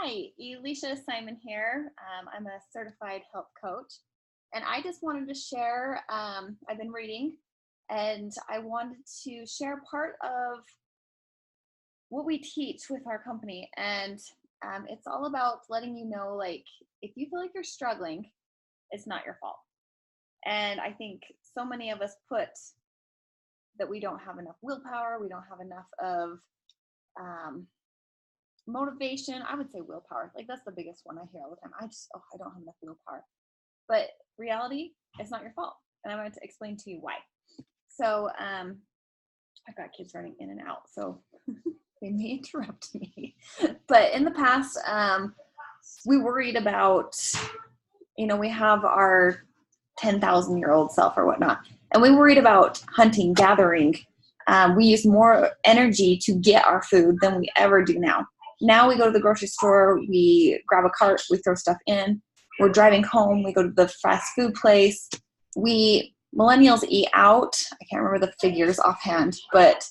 Hi, Elisha Simon here. I'm a certified health coach, and I just wanted to share. I've been reading, and I wanted to share part of what we teach with our company. And it's all about letting you know, like, if you feel like you're struggling, it's not your fault. And I think so many of us put that we don't have enough willpower, we don't have enough of um, motivation. I would say willpower. Like that's the biggest one I hear all the time. I don't have enough willpower. But reality, it's not your fault. And I'm going to explain to you why. So I've got kids running in and out, so they may interrupt me. But in the past, we worried about, we have our 10,000-year-old self or whatnot, and we worried about hunting, gathering. We use more energy to get our food than we ever do now. Now we go to the grocery store, we grab a cart, we throw stuff in. We're driving home, we go to the fast food place. Millennials eat out. I can't remember the figures offhand, but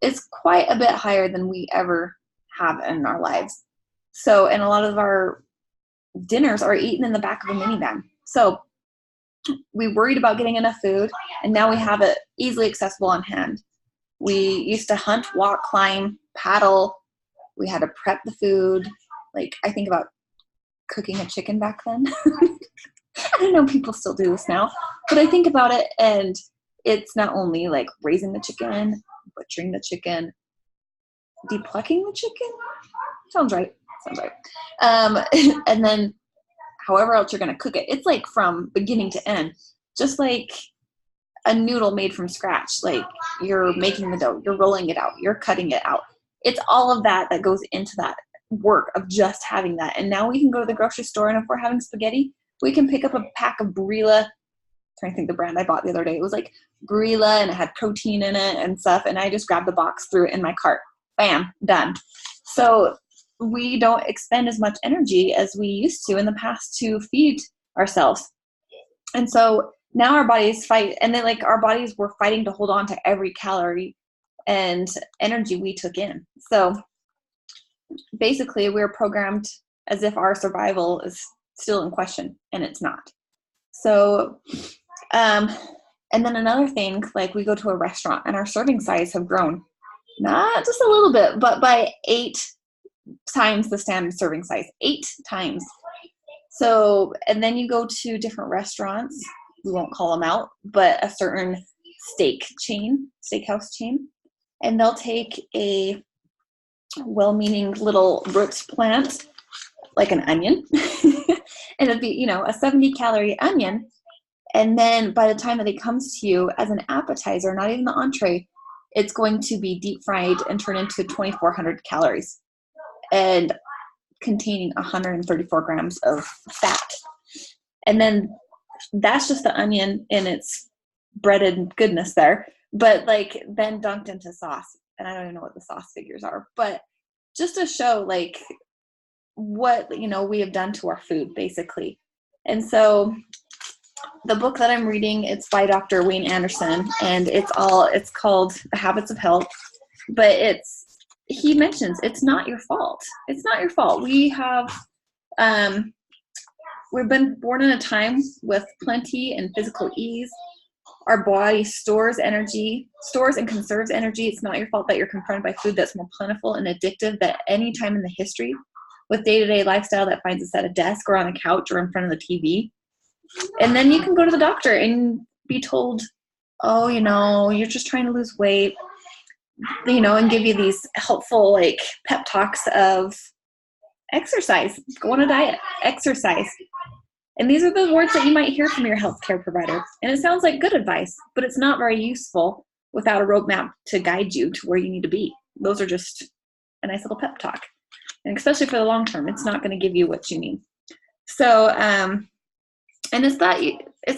it's quite a bit higher than we ever have in our lives. So, and a lot of our dinners are eaten in the back of a minivan. So we worried about getting enough food, and now we have it easily accessible on hand. We used to hunt, walk, climb, paddle. We had to prep the food. Like, I think about cooking a chicken back then. I don't know, people still do this now, but I think about it, and it's not only like raising the chicken, butchering the chicken, depulking the chicken. Sounds right. And then however else you're going to cook it. It's like from beginning to end, just like a noodle made from scratch. Like you're making the dough, you're rolling it out, you're cutting it out. It's all of that goes into that work of just having that. And now we can go to the grocery store, and if we're having spaghetti, we can pick up a pack of Barilla. I'm trying to think the brand I bought the other day. It was like Barilla, and it had protein in it and stuff. And I just grabbed the box, threw it in my cart. Bam, done. So we don't expend as much energy as we used to in the past to feed ourselves. And so now our bodies fight, and then like our bodies were fighting to hold on to every calorie and energy we took in. So basically we're programmed as if our survival is still in question, and it's not. So, and then another thing, like we go to a restaurant and our serving size have grown, not just a little bit, but by 8 times the standard serving size, 8 times. So, and then you go to different restaurants, we won't call them out, but a certain steakhouse chain, and they'll take a well-meaning little root plant, like an onion, and it'd be, a 70-calorie onion. And then by the time that it comes to you as an appetizer, not even the entree, it's going to be deep fried and turn into 2,400 calories and containing 134 grams of fat. And then that's just the onion in its breaded goodness there, but like then dunked into sauce. And I don't even know what the sauce figures are, but just to show like what, we have done to our food basically. And so the book that I'm reading, it's by Dr. Wayne Anderson, and it's called The Habits of Health, but he mentions it's not your fault. It's not your fault. We've been born in a time with plenty and physical ease. Our body stores and conserves energy. It's not your fault that you're confronted by food that's more plentiful and addictive than any time in the history, with day-to-day lifestyle that finds us at a desk or on a couch or in front of the TV. And then you can go to the doctor and be told, oh, you're just trying to lose weight, and give you these helpful like pep talks of exercise, go on a diet, exercise. And these are the words that you might hear from your healthcare provider. And it sounds like good advice, but it's not very useful without a roadmap to guide you to where you need to be. Those are just a nice little pep talk. And especially for the long term, it's not going to give you what you need. So, and it's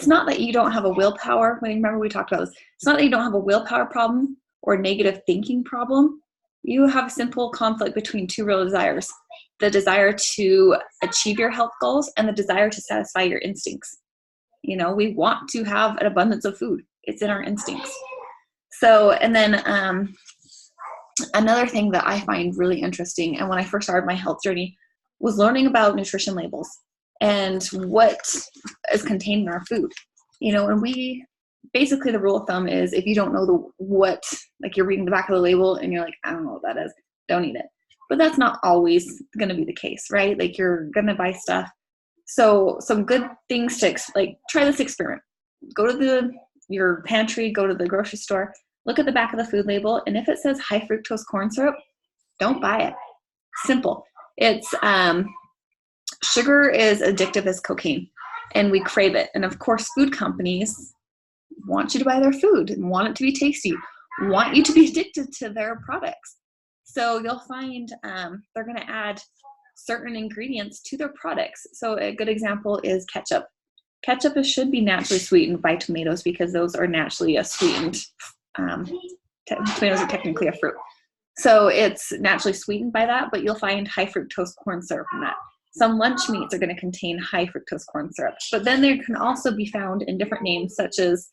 not that you don't have a willpower. Remember we talked about this. It's not that you don't have a willpower problem or a negative thinking problem. You have a simple conflict between 2 real desires: the desire to achieve your health goals and the desire to satisfy your instincts. We want to have an abundance of food. It's in our instincts. So, and then another thing that I find really interesting, and when I first started my health journey, was learning about nutrition labels and what is contained in our food. And basically the rule of thumb is if you don't know what, like you're reading the back of the label and you're like, I don't know what that is, don't eat it. But that's not always going to be the case, right? Like you're going to buy stuff. So some good things to try this experiment. Go to your pantry, go to the grocery store, look at the back of the food label, and if it says high fructose corn syrup, don't buy it. Simple. It's sugar is addictive as cocaine, and we crave it. And of course, food companies want you to buy their food and want it to be tasty, want you to be addicted to their products. So you'll find they're going to add certain ingredients to their products. So a good example is ketchup. Ketchup should be naturally sweetened by tomatoes because those are naturally sweetened. Tomatoes are technically a fruit. So it's naturally sweetened by that, but you'll find high fructose corn syrup in that. Some lunch meats are going to contain high fructose corn syrup, but then they can also be found in different names such as,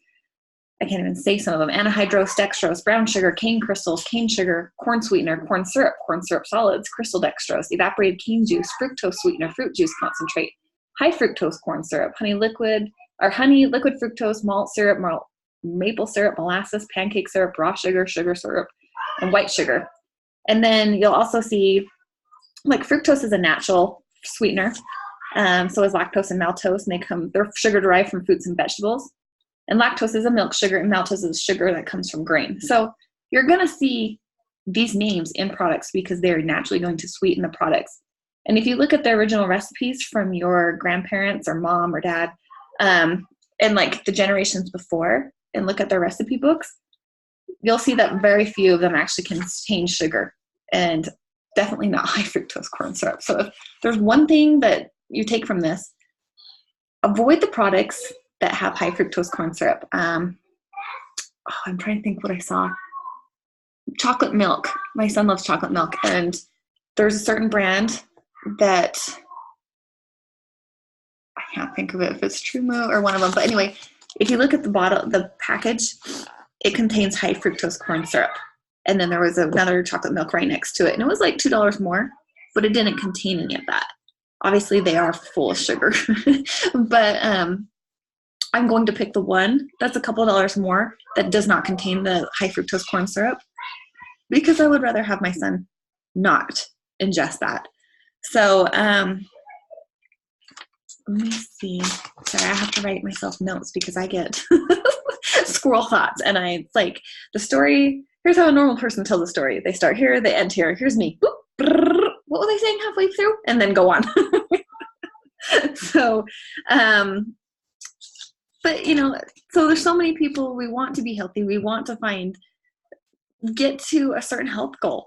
I can't even say some of them, anhydrous, dextrose, brown sugar, cane crystals, cane sugar, corn sweetener, corn syrup solids, crystal dextrose, evaporated cane juice, fructose sweetener, fruit juice concentrate, high fructose corn syrup, honey, liquid fructose, malt syrup, maple syrup, molasses, pancake syrup, raw sugar, sugar syrup, and white sugar. And then you'll also see, like, fructose is a natural sweetener. So is lactose and maltose, and they're sugar derived from fruits and vegetables. And lactose is a milk sugar, and maltose is sugar that comes from grain. So you're going to see these names in products because they're naturally going to sweeten the products. And if you look at the original recipes from your grandparents or mom or dad, and like the generations before, and look at their recipe books, you'll see that very few of them actually contain sugar, and definitely not high fructose corn syrup. So if there's one thing that you take from this, avoid the products that have high fructose corn syrup. I'm trying to think what I saw. Chocolate milk. My son loves chocolate milk, and there's a certain brand that I can't think of it if it's Trumo or one of them. But anyway, if you look at the bottle, the package, it contains high fructose corn syrup. And then there was another chocolate milk right next to it, and it was like $2 more, but it didn't contain any of that. Obviously, they are full of sugar, but I'm going to pick the one that's a couple of dollars more that does not contain the high fructose corn syrup because I would rather have my son not ingest that. So let me see. Sorry, I have to write myself notes because I get squirrel thoughts, and it's like the story. Here's how a normal person tells a story. They start here, they end here. Here's me. Boop, brrr, what were they saying halfway through? And then go on. So, but so there's so many people, we want to be healthy. We want to get to a certain health goal.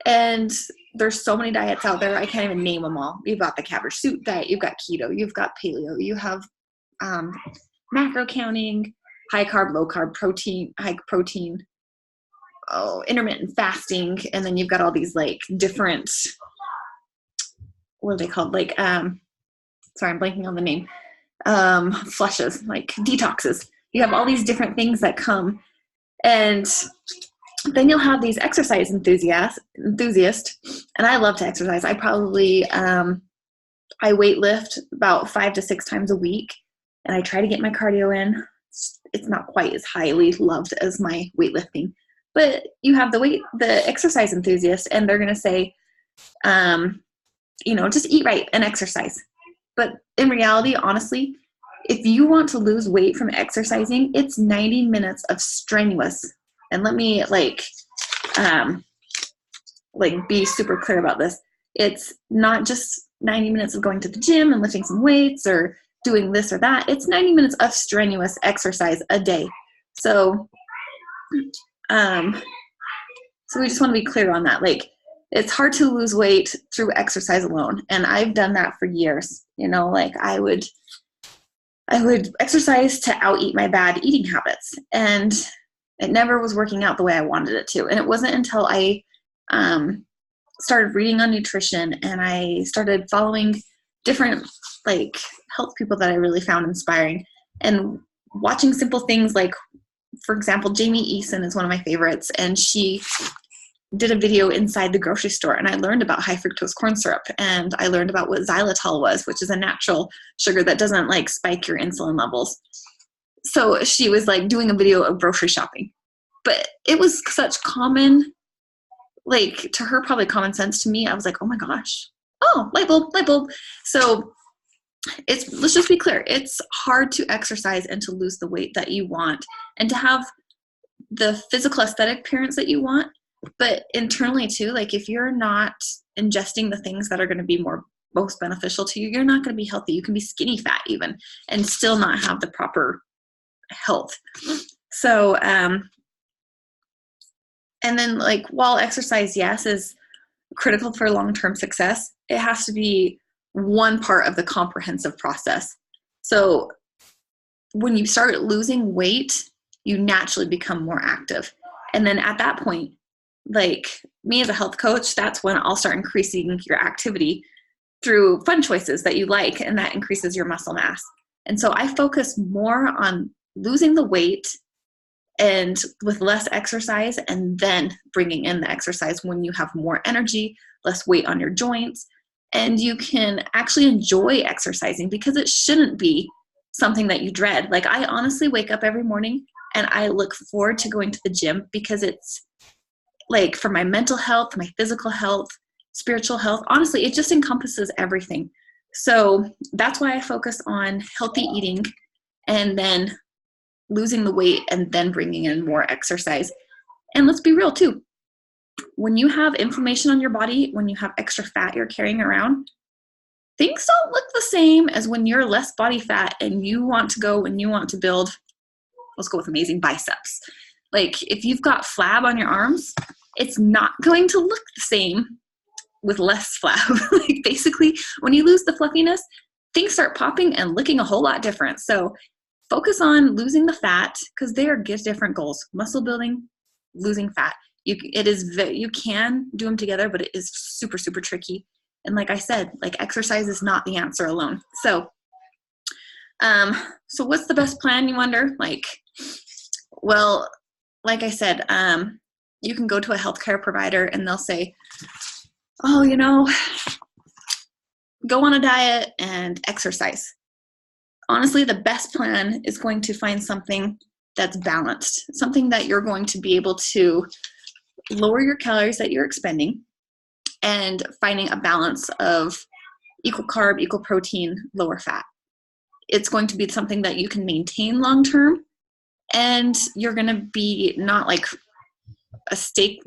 And there's so many diets out there. I can't even name them all. You've got the cabbage soup diet. You've got keto. You've got paleo. You have macro counting, high carb, low carb, protein, high protein, intermittent fasting. And then you've got all these like different, what are they called? Like, sorry, I'm blanking on the name. Flushes, like detoxes. You have all these different things that come, and then you'll have these exercise enthusiasts, and I love to exercise. I probably, I weight lift about 5 to 6 times a week, and I try to get my cardio in. It's not quite as highly loved as my weightlifting, but you have the exercise enthusiast, and they're going to say, just eat right and exercise. But in reality, honestly, if you want to lose weight from exercising, it's 90 minutes of strenuous. And let me be super clear about this. It's not just 90 minutes of going to the gym and lifting some weights or doing this or that. It's 90 minutes of strenuous exercise a day. So, so we just want to be clear on that. Like, it's hard to lose weight through exercise alone. And I've done that for years. I would exercise to out-eat my bad eating habits. And it never was working out the way I wanted it to. And it wasn't until I started reading on nutrition and I started following different health people that I really found inspiring, and watching simple things like, for example, Jamie Eason is one of my favorites. And she did a video inside the grocery store, and I learned about high fructose corn syrup, and I learned about what xylitol was, which is a natural sugar that doesn't like spike your insulin levels. So she was like doing a video of grocery shopping, but it was such common, like to her, probably common sense. To me, I was like, oh my gosh, oh, light bulb, light bulb. So let's just be clear. It's hard to exercise and to lose the weight that you want and to have the physical aesthetic appearance that you want. But internally too, like if you're not ingesting the things that are going to be most beneficial to you, you're not going to be healthy. You can be skinny fat even and still not have the proper health. So, and then like while exercise, yes, is critical for long-term success, it has to be one part of the comprehensive process. So when you start losing weight, you naturally become more active. And then at that point, like me as a health coach, that's when I'll start increasing your activity through fun choices that you like, and that increases your muscle mass. And so I focus more on losing the weight and with less exercise, and then bringing in the exercise when you have more energy, less weight on your joints, and you can actually enjoy exercising, because it shouldn't be something that you dread. Like I honestly wake up every morning and I look forward to going to the gym, because it's like for my mental health, my physical health, spiritual health. Honestly, it just encompasses everything. So that's why I focus on healthy eating and then losing the weight and then bringing in more exercise. And let's be real too. When you have inflammation on your body, when you have extra fat you're carrying around, things don't look the same as when you're less body fat and you want to go and you want to build, let's go with amazing biceps. Like if you've got flab on your arms, it's not going to look the same with less flab. Like basically when you lose the fluffiness, things start popping and looking a whole lot different. So focus on losing the fat, because they are different goals. Muscle building, losing fat. You can do them together, but it is super, super tricky. And like I said, like exercise is not the answer alone. So, so what's the best plan, you wonder? Like, well, like I said, you can go to a healthcare provider and they'll say, oh, go on a diet and exercise. Honestly, the best plan is going to find something that's balanced, something that you're going to be able to lower your calories that you're expending, and finding a balance of equal carb, equal protein, lower fat. It's going to be something that you can maintain long-term, and you're going to be not like a steak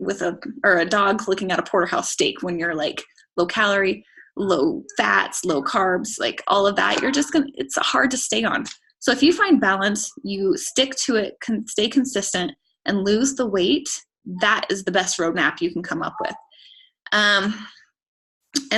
or a dog looking at a porterhouse steak when you're like low calorie, low fats, low carbs, like all of that. It's hard to stay on. So if you find balance, you stick to it, stay consistent, and lose the weight, that is the best roadmap you can come up with. And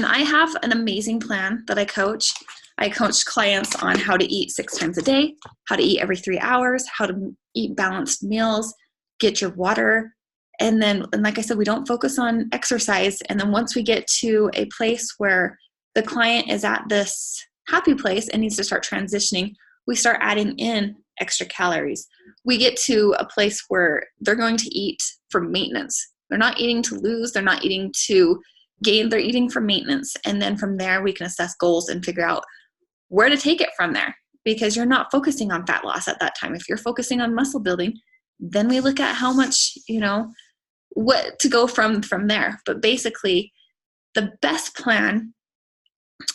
I have an amazing plan that I coach. I coach clients on how to eat 6 times a day, how to eat every 3 hours, how to eat balanced meals, get your water. And like I said, we don't focus on exercise. And then once we get to a place where the client is at this happy place and needs to start transitioning, we start adding in extra calories. We get to a place where they're going to eat for maintenance. They're not eating to lose. They're not eating to gain. They're eating for maintenance. And then from there, we can assess goals and figure out where to take it from there, because you're not focusing on fat loss at that time. If you're focusing on muscle building, then we look at how much, what to go from there. But basically, the best plan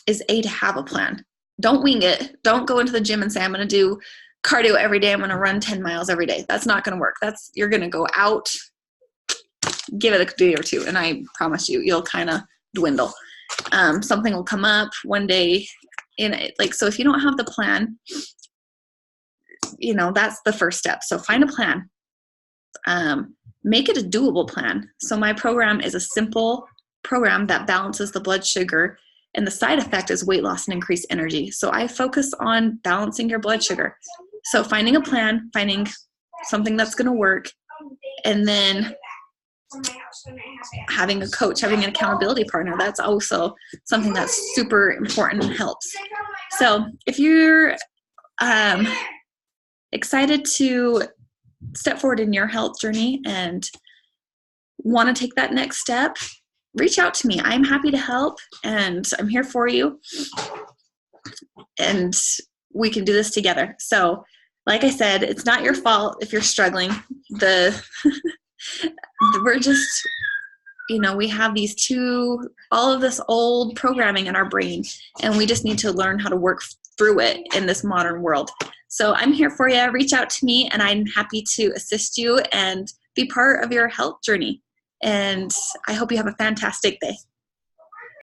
is to have a plan. Don't wing it. Don't go into the gym and say, I'm going to do cardio every day. I'm going to run 10 miles every day. That's not going to work. You're going to go out, give it a day or two, and I promise you'll kind of dwindle. Something will come up one day in it. So if you don't have the plan, that's the first step. So find a plan. Make it a doable plan. So my program is a simple program that balances the blood sugar, and the side effect is weight loss and increased energy. So I focus on balancing your blood sugar. So finding a plan, finding something that's going to work, and then having a coach, having an accountability partner. That's also something that's super important and helps. So if you're excited to step forward in your health journey and want to take that next step, reach out to me. I'm happy to help, and I'm here for you, and we can do this together. So like I said, it's not your fault if you're struggling. We're just, we have all of this old programming in our brain, and we just need to learn how to work through it in this modern world. So I'm here for you. Reach out to me, and I'm happy to assist you and be part of your health journey. And I hope you have a fantastic day.